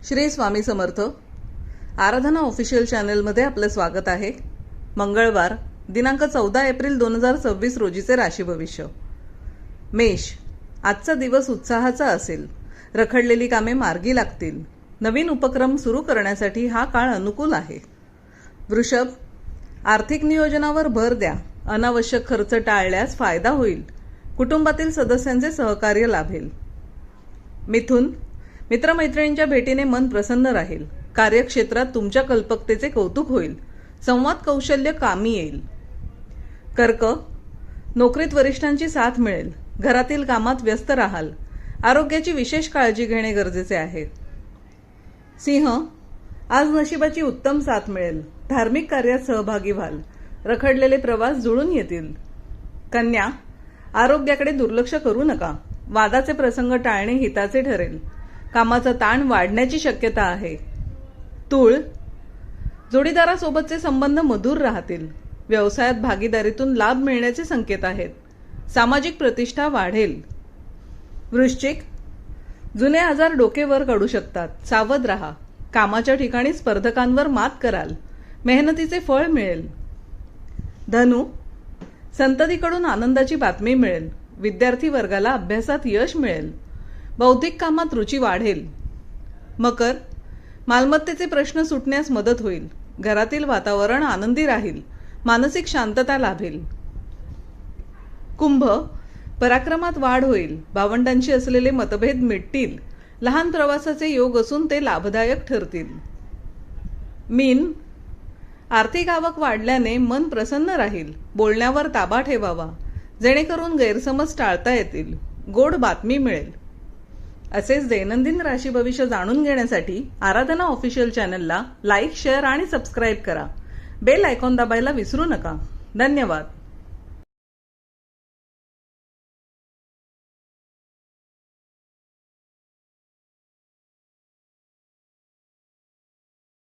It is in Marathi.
श्री स्वामी समर्थ. आराधना ऑफिशियल चॅनलमध्ये आपलं स्वागत आहे. मंगळवार दिनांक 14 एप्रिल 2026 रोजीचे राशी भविष्य. मेष, आजचा दिवस उत्साहाचा असेल. रखडलेली कामे मार्गी लागतील. नवीन उपक्रम सुरू करण्यासाठी हा काळ अनुकूल आहे. वृषभ, आर्थिक नियोजनावर भर द्या. अनावश्यक खर्च टाळल्यास फायदा होईल. कुटुंबातील सदस्यांचे सहकार्य लाभेल. मिथुन, मित्रमैत्रिणींच्या भेटीने मन प्रसन्न राहील. कार्यक्षेत्रात तुमच्या कल्पकतेचे कौतुक होईल. संवाद कौशल्य कामी येईल. कर्क, नोकरीत वरिष्ठांची साथ मिळेल. घरातील कामात व्यस्त राहाल. आरोग्याची विशेष काळजी घेणे गरजेचे आहे. सिंह, आज नशिबाची उत्तम साथ मिळेल. धार्मिक कार्यात सहभागी व्हाल. रखडलेले प्रवास जुळून येतील. कन्या, आरोग्याकडे दुर्लक्ष करू नका. वादाचे प्रसंग टाळणे हिताचे ठरेल. कामाचा ताण वाढण्याची शक्यता आहे. तूळ, जोडीदारासोबतचे संबंध मधुर राहतील. व्यवसायात भागीदारीतून लाभ मिळण्याचे संकेत आहेत. सामाजिक प्रतिष्ठा वाढेल. वृश्चिक, जुने आजार डोकेवर काढू शकतात. सावध राहा. कामाच्या ठिकाणी स्पर्धकांवर मात कराल. मेहनतीचे फळ मिळेल. धनु, संततीकडून आनंदाची बातमी मिळेल. विद्यार्थी वर्गाला अभ्यासात यश मिळेल. बौद्धिक कामात रुची वाढेल. मकर, मालमत्तेचे प्रश्न सुटण्यास मदत होईल. घरातील वातावरण आनंदी राहील. मानसिक शांतता लाभेल. कुंभ, पराक्रमात वाढ होईल. भावंडांशी असलेले मतभेद मिटतील. लहान प्रवासाचे योग असून ते लाभदायक ठरतील. मीन, आर्थिक आवक वाढल्याने मन प्रसन्न राहील. बोलण्यावर ताबा ठेवावा जेणेकरून गैरसमज टाळता येतील. गोड बातमी मिळेल. असेच दैनंदिन राशी भविष्य जाणून घेण्यासाठी आराधना ऑफिशियल चॅनलला लाईक, शेअर आणि सबस्क्राईब करा. बेल आयकॉन दाबायला विसरू नका. धन्यवाद.